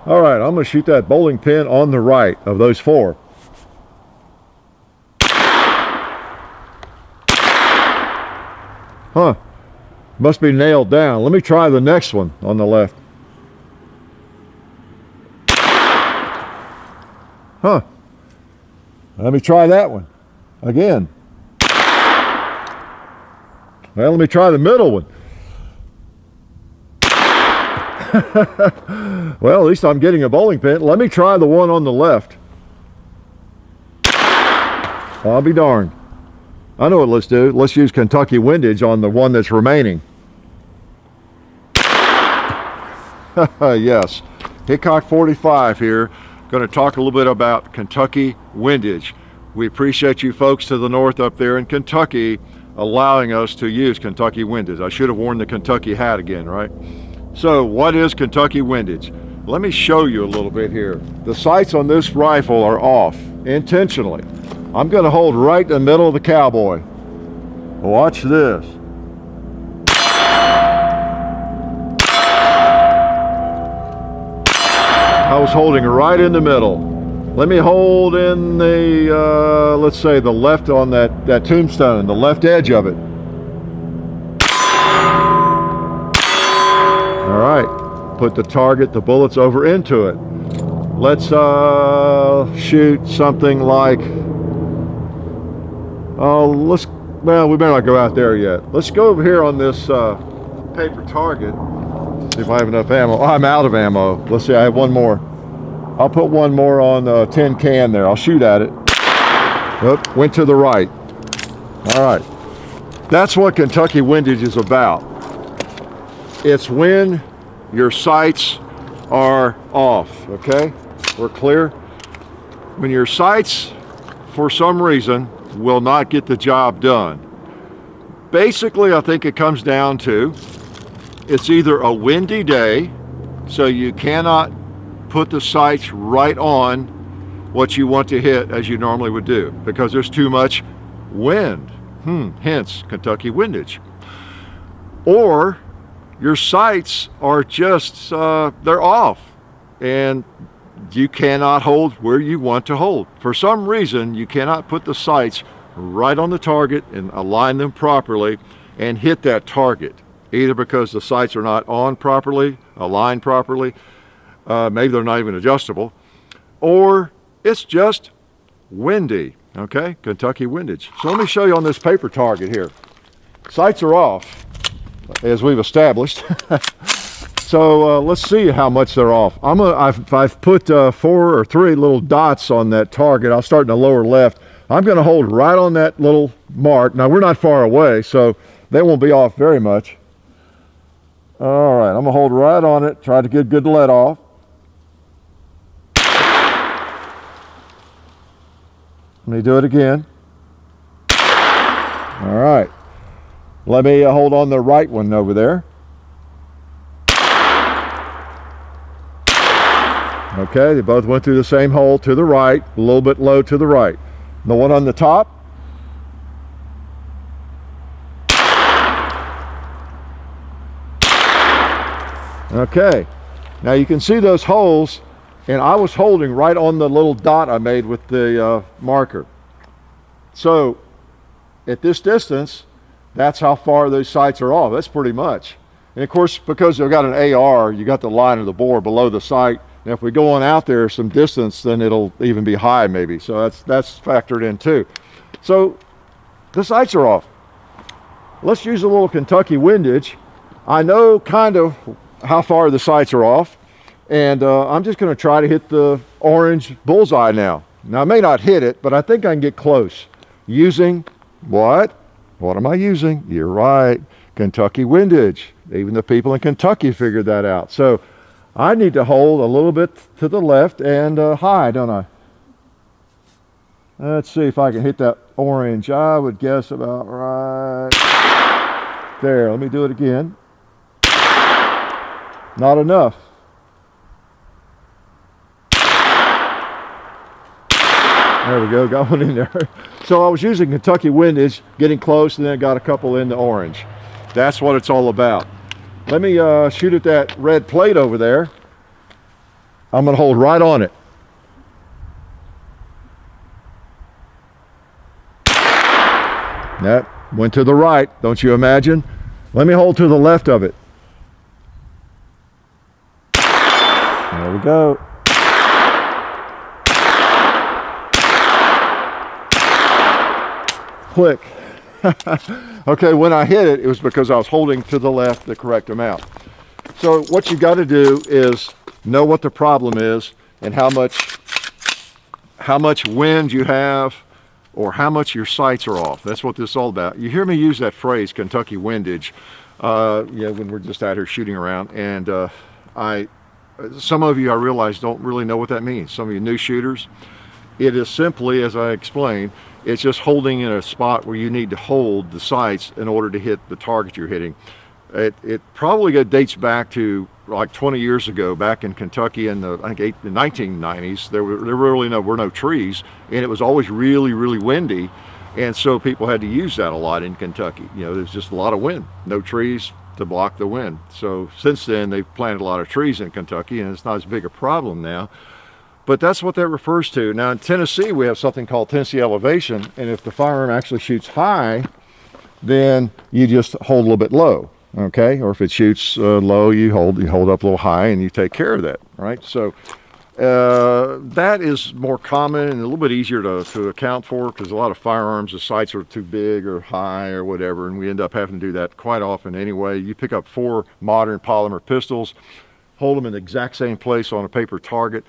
All right, I'm going to shoot that bowling pin on the right of those four. Huh. Must be nailed down. Let me try the next one on the left. Huh. Let me try that one again. Well, let me try the middle one. Well, at least I'm getting a bowling pin. Let me try the one on the left. I'll be darned. I know what let's do. Let's use Kentucky Windage on the one that's remaining. Yes. Hickok 45 here. Going to talk a little bit about Kentucky Windage. We appreciate you folks to the north up there in Kentucky allowing us to use Kentucky Windage. I should have worn the Kentucky hat again, right? So what is Kentucky Windage? Let me show you a little bit here. The sights on this rifle are off intentionally. I'm going to hold right in the middle of the cowboy. Watch this. I was holding right in the middle. Let me hold in the, let's say the left on that tombstone, the left edge of it. All right, put the target, the bullets over into it. Let's shoot something like, well, we better not go out there yet. Let's go over here on this paper target. See if I have enough ammo. Oh, I'm out of ammo. Let's see, I have one more. I'll put one more on the tin can there. I'll shoot at it. Oop, went to the right. All right. That's what Kentucky Windage is about. It's when your sights are off, okay? We're clear? When your sights, for some reason, will not get the job done. Basically, I think it comes down to, it's either a windy day, so you cannot put the sights right on what you want to hit as you normally would do because there's too much wind. Hence Kentucky Windage. Or your sights are just, they're off and you cannot hold where you want to hold. For some reason, you cannot put the sights right on the target and align them properly and hit that target. Either because the sights are not on properly, aligned properly, maybe they're not even adjustable, or it's just windy, okay? Kentucky Windage. So let me show you on this paper target here. Sights are off, as we've established. So let's see how much they're off. I've put 4 or 3 little dots on that target. I'll start in the lower left. I'm gonna hold right on that little mark. Now we're not far away, so they won't be off very much. All right, I'm gonna hold right on it, try to get good let off. Let me do it again. All right, let me hold on the right one over there. Okay, they both went through the same hole to the right, a little bit low to the right. The one on the top. Okay, now you can see those holes, and I was holding right on the little dot I made with the marker. So at this distance, that's how far those sights are off. That's pretty much. And of course, because they've got an AR, you got the line of the bore below the sight. And if we go on out there some distance, then it'll even be high maybe. So that's factored in too. So the sights are off. Let's use a little Kentucky Windage. I know kind of how far the sights are off. And I'm just going to try to hit the orange bullseye now. Now I may not hit it, but I think I can get close. Using what? What am I using? You're right, Kentucky Windage. Even the people in Kentucky figured that out. So I need to hold a little bit to the left and high, don't I? Let's see if I can hit that orange. I would guess about right there. Let me do it again. Not enough. There we go, got one in there. So I was using Kentucky Windage, getting close, and then got a couple in the orange. That's what it's all about. Let me shoot at that red plate over there. I'm going to hold right on it. That went to the right, don't you imagine? Let me hold to the left of it. There we go. Click. Okay, when I hit it, it was because I was holding to the left the correct amount. So what you got to do is know what the problem is and how much wind you have, or how much your sights are off. That's what this is all about. You hear me use that phrase, Kentucky windage, when we're just out here shooting around. And some of you, I realize, don't really know what that means. Some of you new shooters. It is simply, as I explained, it's just holding in a spot where you need to hold the sights in order to hit the target you're hitting. It probably dates back to like 20 years ago, back in Kentucky in the, I think, the 1990s. There were no trees, and it was always really, really windy, and so people had to use that a lot in Kentucky. You know, there's just a lot of wind, no trees to block the wind. So since then, they've planted a lot of trees in Kentucky, and it's not as big a problem now. But that's what that refers to. Now in Tennessee, we have something called Tennessee elevation, and if the firearm actually shoots high, then you just hold a little bit low. Okay, or if it shoots low, you hold up a little high, and you take care of that, right? So that is more common and a little bit easier to account for, because a lot of firearms, the sights are too big or high or whatever, and we end up having to do that quite often anyway. You pick up 4 modern polymer pistols, hold them in the exact same place on a paper target,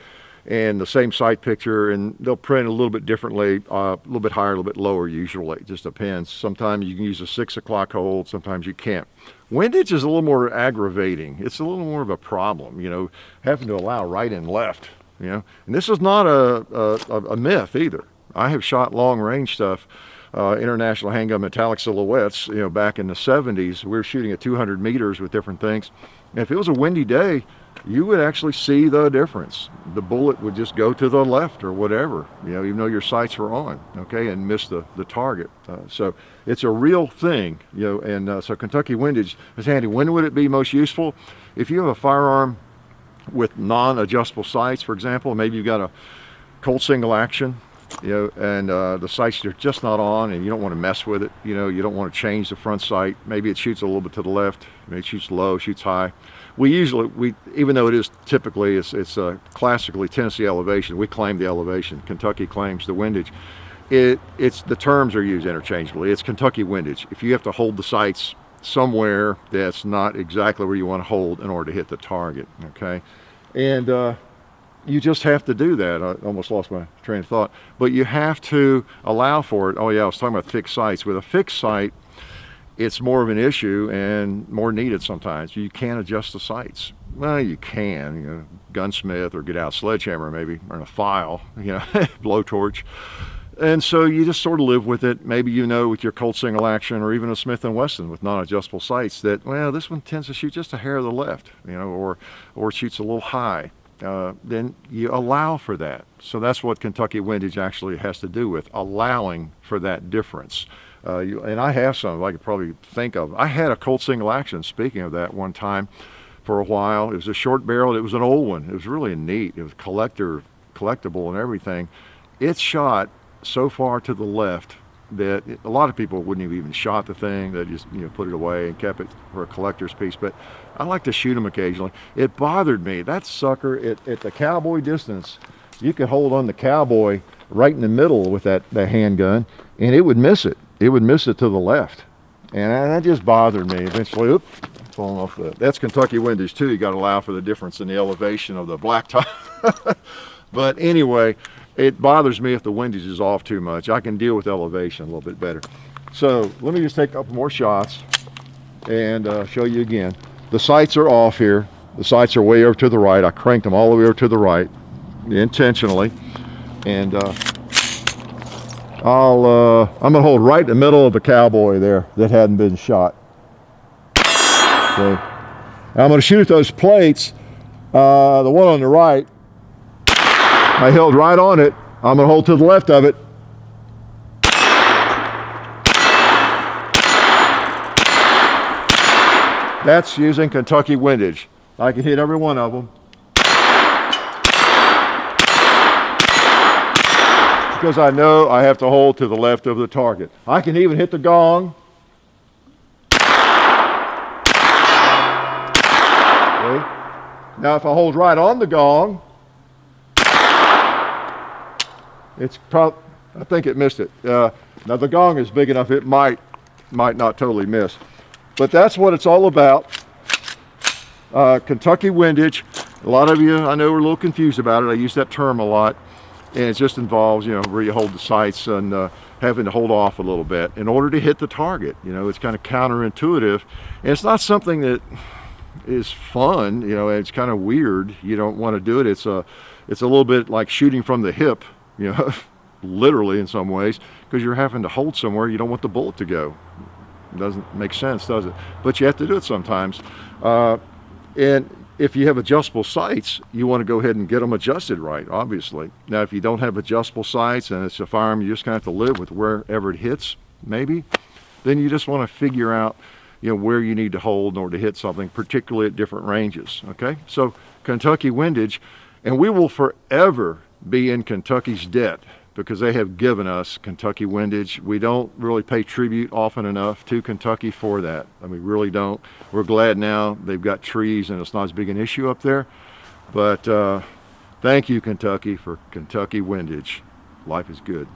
and the same sight picture, and they'll print a little bit differently, a little bit higher, a little bit lower usually. It just depends. Sometimes you can use a 6 o'clock hold, sometimes you can't. Windage is a little more aggravating. It's a little more of a problem, you know, having to allow right and left, you know. And this is not a myth either. I have shot long range stuff, international handgun metallic silhouettes, you know, back in the 70s. We were shooting at 200 meters with different things. And if it was a windy day, you would actually see the difference. The bullet would just go to the left or whatever, you know, even though your sights were on, okay, and miss the target. So it's a real thing, you know, and so Kentucky windage is handy. When would it be most useful? If you have a firearm with non-adjustable sights, for example, maybe you've got a Colt single action, you know, and the sights are just not on, and you don't want to mess with it, you know, you don't want to change the front sight. Maybe it shoots a little bit to the left, maybe it shoots low, shoots high. We even though it is typically, it's classically Tennessee elevation, we claim the elevation. Kentucky claims the windage. It's the terms are used interchangeably. It's Kentucky windage. If you have to hold the sights somewhere that's not exactly where you want to hold in order to hit the target, okay? And you just have to do that. I almost lost my train of thought. But you have to allow for it. Oh yeah, I was talking about fixed sights. With a fixed sight, it's more of an issue and more needed sometimes. You can't adjust the sights. Well, you can, you know, gunsmith or get out a sledgehammer maybe, or a file, you know, blowtorch. And so you just sort of live with it. Maybe you know with your Colt single action or even a Smith & Wesson with non-adjustable sights that, well, this one tends to shoot just a hair to the left, you know, or it shoots a little high. Then you allow for that. So that's what Kentucky windage actually has to do with, allowing for that difference. And I have some I could probably think of. I had a Colt single action, speaking of that, one time for a while. It was a short barrel. It was an old one. It was really neat. It was collectible and everything. It shot so far to the left that a lot of people wouldn't have even shot the thing. They just, you know, put it away and kept it for a collector's piece. But I like to shoot them occasionally. It bothered me. That sucker at the cowboy distance, you could hold on the cowboy right in the middle with that handgun, and it would miss it. It would miss it to the left, and that just bothered me. Eventually, falling off that's Kentucky windage too. You got to allow for the difference in the elevation of the blacktop. But anyway, it bothers me if the windage is off too much. I can deal with elevation a little bit better. So let me just take a couple more shots and show you again. The sights are off here. The sights are way over to the right. I cranked them all the way over to the right intentionally, and I'm gonna hold right in the middle of the cowboy there that hadn't been shot. Okay. I'm gonna shoot those plates. The one on the right, I held right on it. I'm gonna hold to the left of it. That's using Kentucky windage. I can hit every one of them. because I know I have to hold to the left of the target. I can even hit the gong. Okay. Now if I hold right on the gong, it's probably, I think it missed it. Now the gong is big enough, it might not totally miss. But that's what it's all about. Kentucky Windage. A lot of you, I know, are a little confused about it. I use that term a lot. And it just involves, you know, where you hold the sights and having to hold off a little bit in order to hit the target. You know, it's kind of counterintuitive. And it's not something that is fun, you know, it's kind of weird. You don't want to do it. It's a little bit like shooting from the hip, you know, literally in some ways, because you're having to hold somewhere you don't want the bullet to go. It doesn't make sense, does it? But you have to do it sometimes. And if you have adjustable sights, you want to go ahead and get them adjusted right, obviously. Now, if you don't have adjustable sights and it's a firearm you just kind of have to live with wherever it hits, maybe, then you just want to figure out, you know, where you need to hold in order to hit something, particularly at different ranges, okay? So Kentucky Windage, and we will forever be in Kentucky's debt because they have given us Kentucky Windage. We don't really pay tribute often enough to Kentucky for that. I mean, really don't. We're glad now they've got trees and it's not as big an issue up there. But thank you, Kentucky, for Kentucky Windage. Life is good.